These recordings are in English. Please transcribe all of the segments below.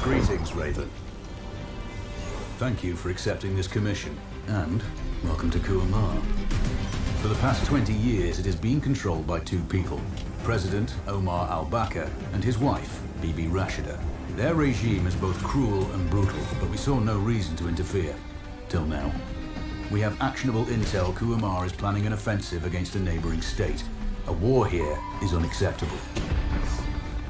Greetings, Raven. Thank you for accepting this commission, and welcome to Kuamar. For the past 20 years, it has been controlled by two people, President Omar al-Bakr and his wife, Bibi Rashida. Their regime is both cruel and brutal, but we saw no reason to interfere, till now. We have actionable intel Kuamar is planning an offensive against a neighboring state. A war here is unacceptable.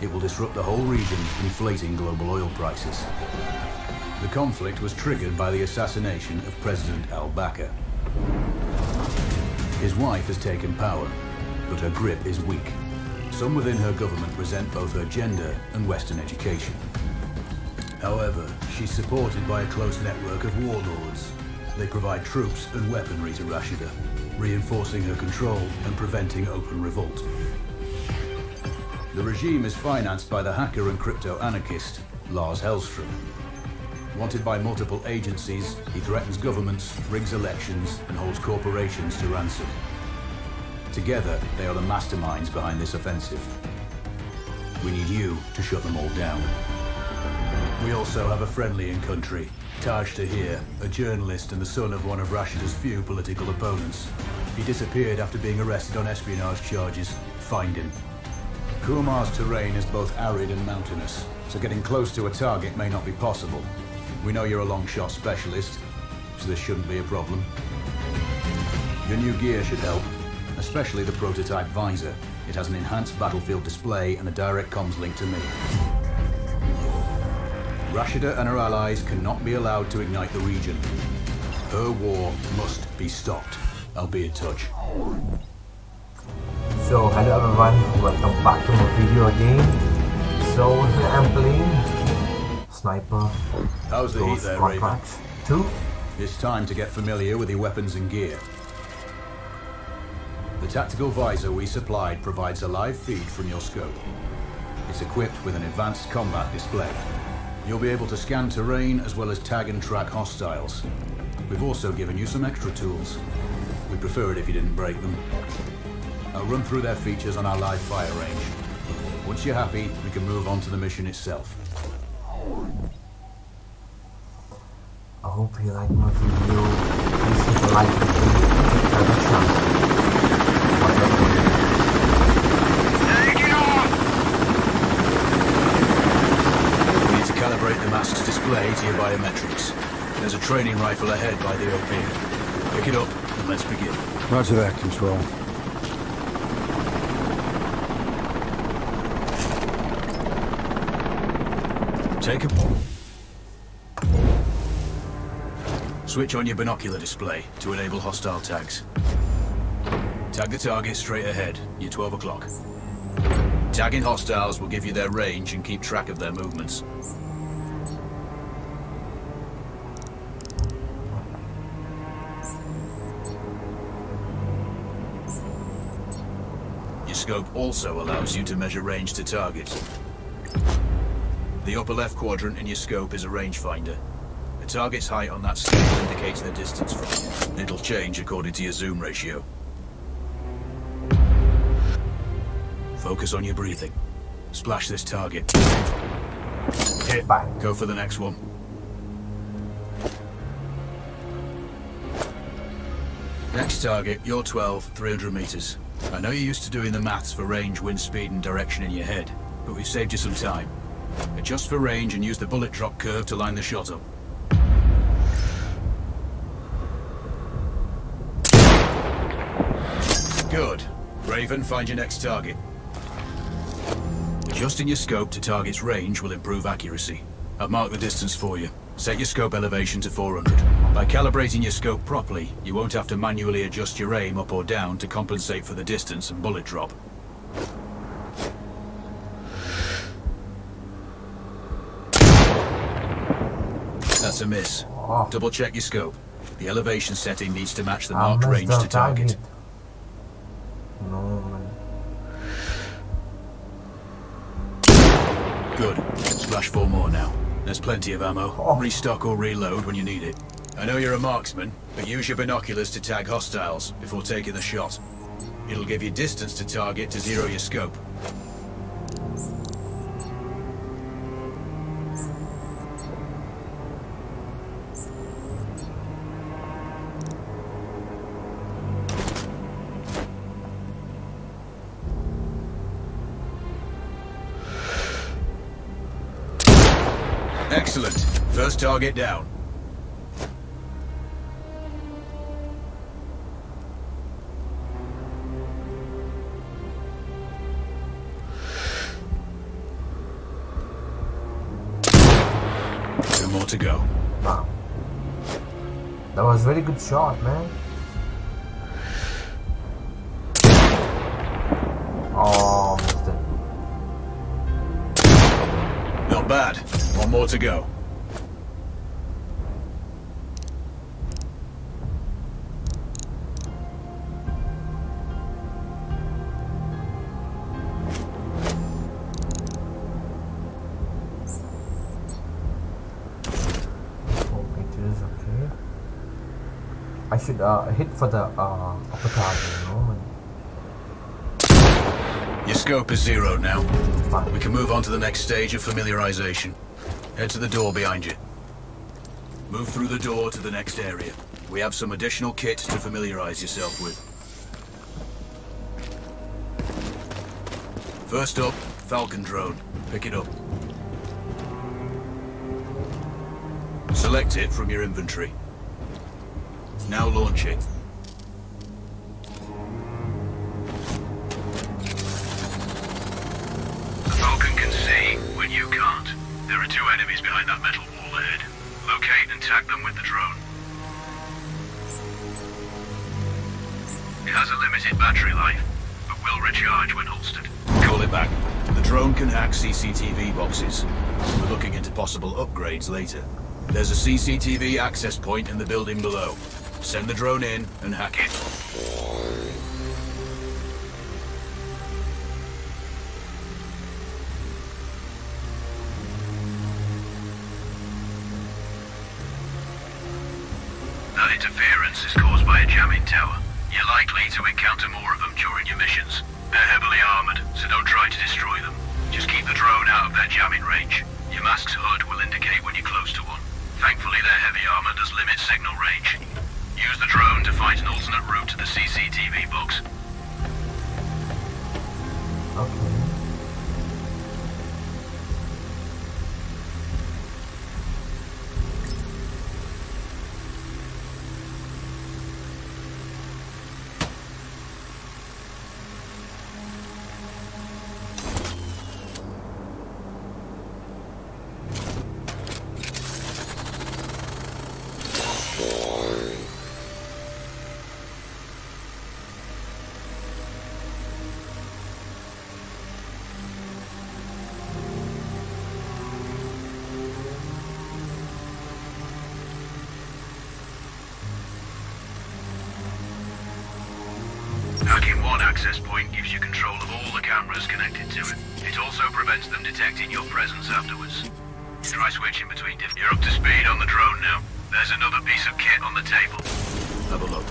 It will disrupt the whole region, inflating global oil prices. The conflict was triggered by the assassination of President al-Bakr. His wife has taken power, but her grip is weak. Some within her government resent both her gender and Western education. However, she's supported by a close network of warlords. They provide troops and weaponry to Rashida, reinforcing her control and preventing open revolt. The regime is financed by the hacker and crypto-anarchist, Lars Hellstrom. Wanted by multiple agencies, he threatens governments, rigs elections, and holds corporations to ransom. Together, they are the masterminds behind this offensive. We need you to shut them all down. We also have a friendly in country, Taj Tahir, a journalist and the son of one of Rashida's few political opponents. He disappeared after being arrested on espionage charges. Find him. Kuamar's terrain is both arid and mountainous, so getting close to a target may not be possible. We know you're a long shot specialist, so this shouldn't be a problem. Your new gear should help, especially the prototype visor. It has an enhanced battlefield display and a direct comms link to me. Rashida and her allies cannot be allowed to ignite the region. Her war must be stopped. I'll be in touch. So hello everyone, welcome back to my video again. So here I'm playing Sniper. How's the heat there, Raven? 2. It's time to get familiar with your weapons and gear. The tactical visor we supplied provides a live feed from your scope. It's equipped with an advanced combat display. You'll be able to scan terrain as well as tag and track hostiles. We've also given you some extra tools. We'd prefer it if you didn't break them. I'll run through their features on our live fire range. Once you're happy, we can move on to the mission itself. I hope you like my video. Please hit the like button. We need to calibrate the mask's display to your biometrics. There's a training rifle ahead by the OP. Pick it up and let's begin. Roger that, Control. Take a... Switch on your binocular display to enable hostile tags. Tag the target straight ahead, you're 12 o'clock. Tagging hostiles will give you their range and keep track of their movements. Your scope also allows you to measure range to targets. The upper left quadrant in your scope is a rangefinder. The target's height on that scale indicates their distance from you. It'll change according to your zoom ratio. Focus on your breathing. Splash this target. Hit. Go for the next one. Next target, you're 12, 300 meters. I know you're used to doing the maths for range, wind speed and direction in your head, but we've saved you some time. Adjust for range and use the bullet drop curve to line the shot up. Good. Raven, find your next target. Adjusting your scope to target's range will improve accuracy. I've marked the distance for you. Set your scope elevation to 400. By calibrating your scope properly, you won't have to manually adjust your aim up or down to compensate for the distance and bullet drop. That's a miss. Double check your scope. The elevation setting needs to match the marked range to target. No, man. Good. Splash 4 more now. There's plenty of ammo. Restock or reload when you need it. I know you're a marksman, but use your binoculars to tag hostiles before taking the shot. It'll give you distance to target to zero your scope. Excellent. First target down. Two more to go. Wow. That was a very good shot, man. Oh, missed it. Not bad. One more to go. Okay. I should hit for the upper target, you know. Your scope is zeroed now. Fine. We can move on to the next stage of familiarization. Head to the door behind you. Move through the door to the next area. We have some additional kit to familiarize yourself with. First up, Falcon drone. Pick it up. Select it from your inventory. Now launch it. The Falcon can see when you can't. There are two enemies behind that metal wall ahead. Locate and tag them with the drone. It has a limited battery life, but will recharge when holstered. Call it back. The drone can hack CCTV boxes. We're looking into possible upgrades later. There's a CCTV access point in the building below. Send the drone in and hack it. That interference is caused by a jamming tower. You're likely to encounter more of them during your missions. They're heavily armored, so don't try to destroy them. Just keep the drone out of their jamming range. Your mask's hood will indicate when you're close to one. Thankfully, their heavy armor does limit signal range. Use the drone to find an alternate route to the CCTV box. Okay. Hacking one access point gives you control of all the cameras connected to it. It also prevents them detecting your presence afterwards. Try switching between different... You're up to speed on the drone now. There's another piece of kit on the table. Have a look.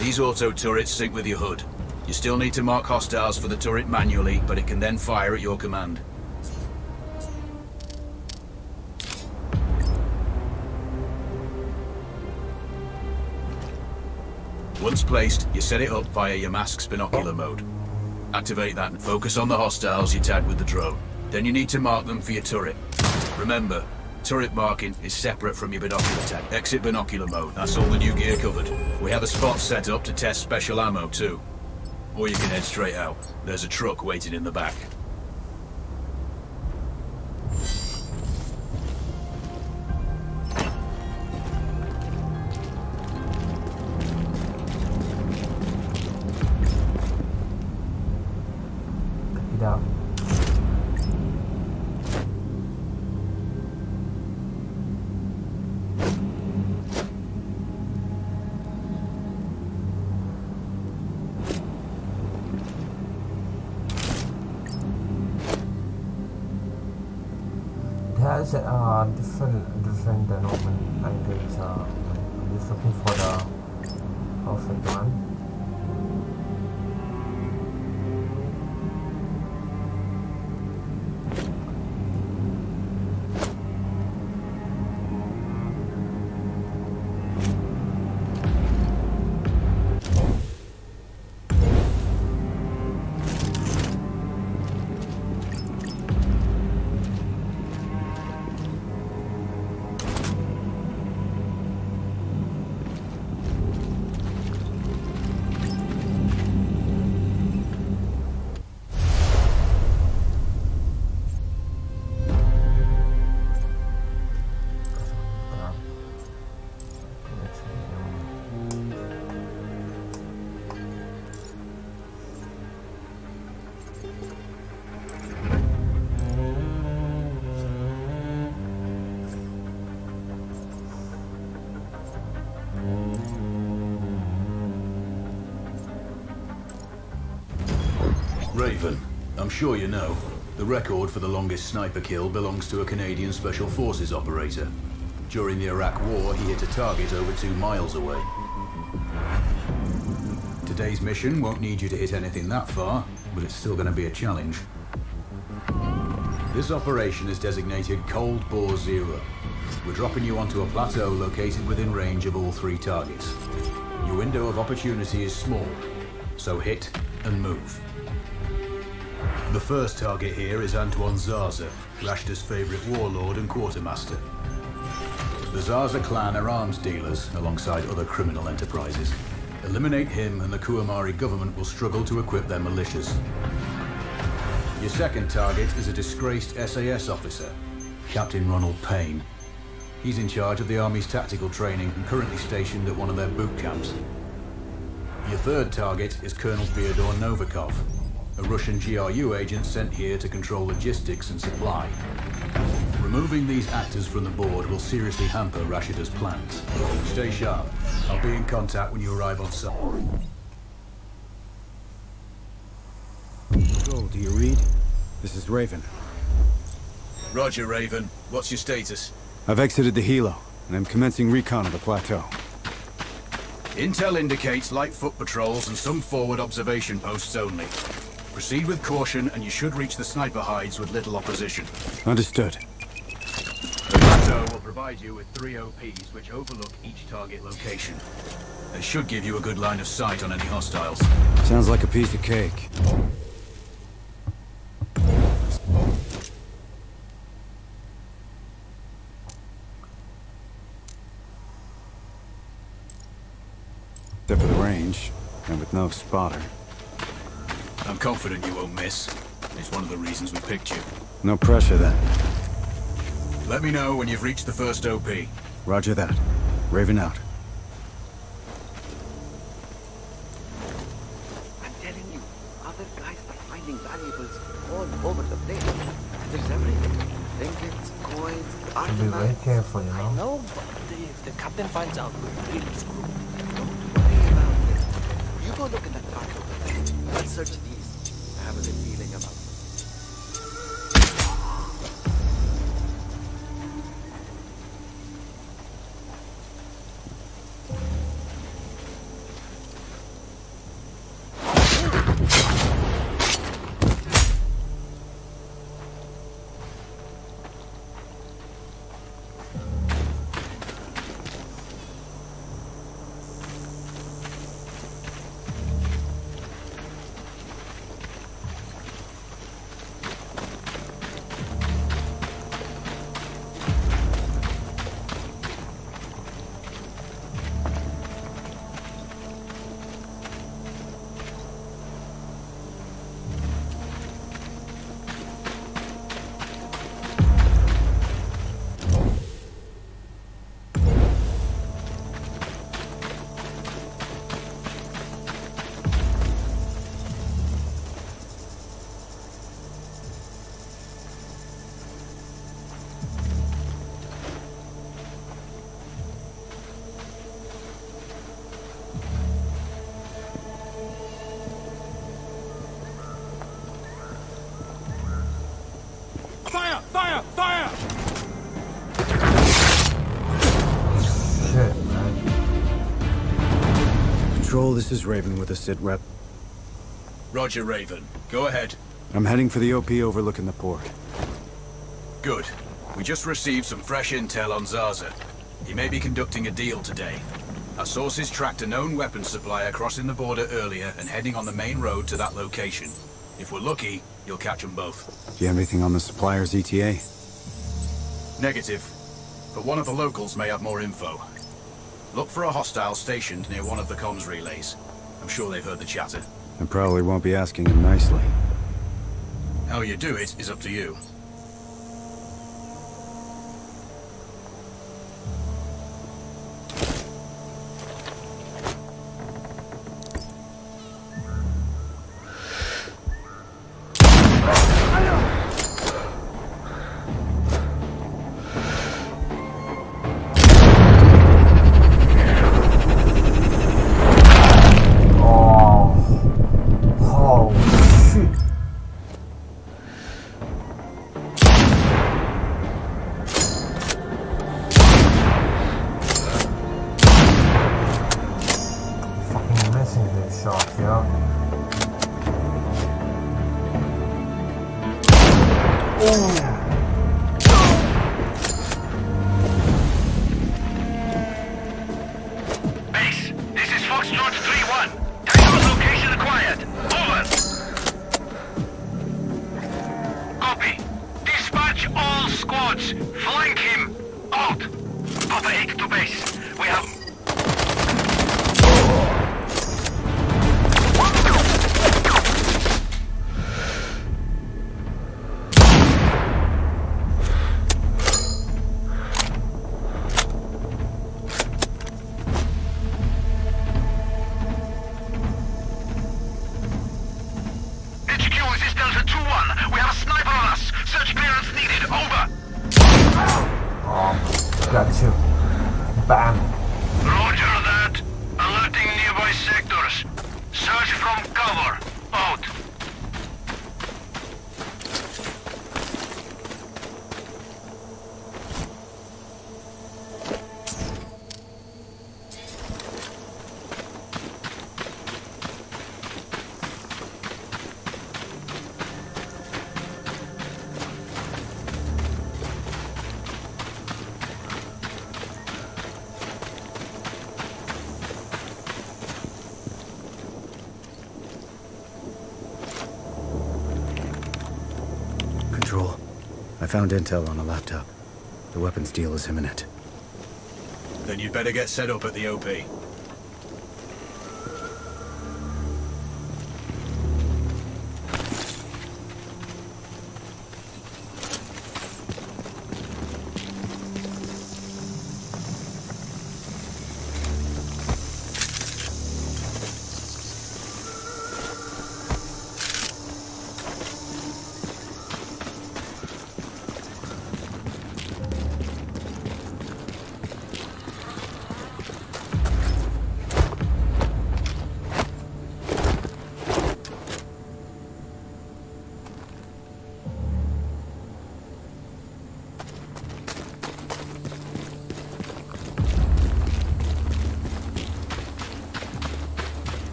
These auto turrets sync with your hood. You still need to mark hostiles for the turret manually, but it can then fire at your command. Once placed, you set it up via your mask's binocular mode. Activate that and focus on the hostiles you tagged with the drone. Then you need to mark them for your turret. Remember, turret marking is separate from your binocular tag. Exit binocular mode. That's all the new gear covered. We have a spot set up to test special ammo too. Or you can head straight out. There's a truck waiting in the back. Out. It has different normal angles. I'm just looking for the perfect one. Raven, I'm sure you know, the record for the longest sniper kill belongs to a Canadian Special Forces operator. During the Iraq War, he hit a target over 2 miles away. Today's mission won't need you to hit anything that far, but it's still going to be a challenge. This operation is designated Cold Bore Zero. We're dropping you onto a plateau located within range of all 3 targets. Your window of opportunity is small, so hit and move. The first target here is Antoine Zaza, Rashta's favorite warlord and quartermaster. The Zaza clan are arms dealers alongside other criminal enterprises. Eliminate him and the Kuamari government will struggle to equip their militias. Your second target is a disgraced SAS officer, Captain Ronald Payne. He's in charge of the Army's tactical training and currently stationed at one of their boot camps. Your third target is Colonel Fyodor Novikov, a Russian GRU agent sent here to control logistics and supply. Removing these actors from the board will seriously hamper Rashida's plans. Stay sharp. I'll be in contact when you arrive on site. So, do you read? This is Raven. Roger, Raven. What's your status? I've exited the helo, and I'm commencing recon of the plateau. Intel indicates light foot patrols and some forward observation posts only. Proceed with caution and you should reach the sniper hides with little opposition. Understood. The plateau will provide you with 3 OPs which overlook each target location. They should give you a good line of sight on any hostiles. Sounds like a piece of cake. Except for the range, and with no spotter. I'm confident you won't miss. It's one of the reasons we picked you. No pressure then. Let me know when you've reached the first OP. Roger that. Raven out. I'm telling you, other guys are finding valuables all over the place. There's everything. Trinkets, coins, Be very artifacts. careful, you I know. know, but if the captain finds out, we're really screwed. Don't worry about it. You go look in that park over there. Let's search these. I have a good feeling about them. Fire! Fire! Fire! Shit, man. Control, this is Raven with a sit rep. Roger, Raven. Go ahead. I'm heading for the OP overlooking the port. Good. We just received some fresh intel on Zaza. He may be conducting a deal today. Our sources tracked a known weapons supplier crossing the border earlier and heading on the main road to that location. If we're lucky, you'll catch them both. Do you have anything on the supplier's ETA? Negative. But one of the locals may have more info. Look for a hostile stationed near one of the comms relays. I'm sure they've heard the chatter. I probably won't be asking him nicely. How you do it is up to you. Base, this is Foxtrot 3-1. Tango's location acquired. Over. Copy. Dispatch all squads. Flank him. Out. Papa 8 to base. We have... Got you. Bam. Roger that. Alerting nearby sectors. Search from cover. Out. Control. I found intel on a laptop. The weapons deal is imminent. Then you'd better get set up at the OP.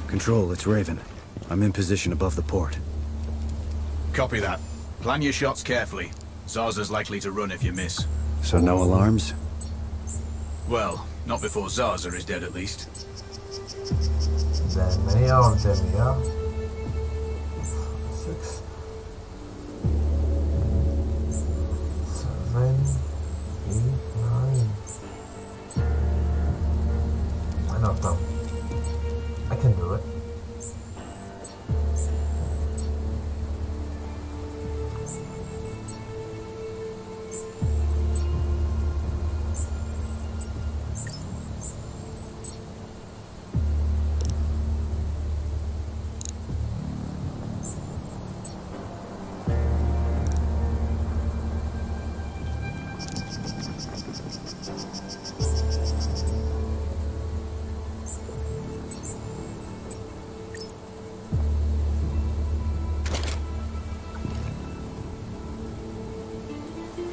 Control, it's Raven. I'm in position above the port. Copy that. Plan your shots carefully. Zarza's likely to run if you miss. So no alarms? Well, not before Zarza is dead at least. There are many of them, yeah. 6, 7, 8, 9. I don't know. I can do it.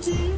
Do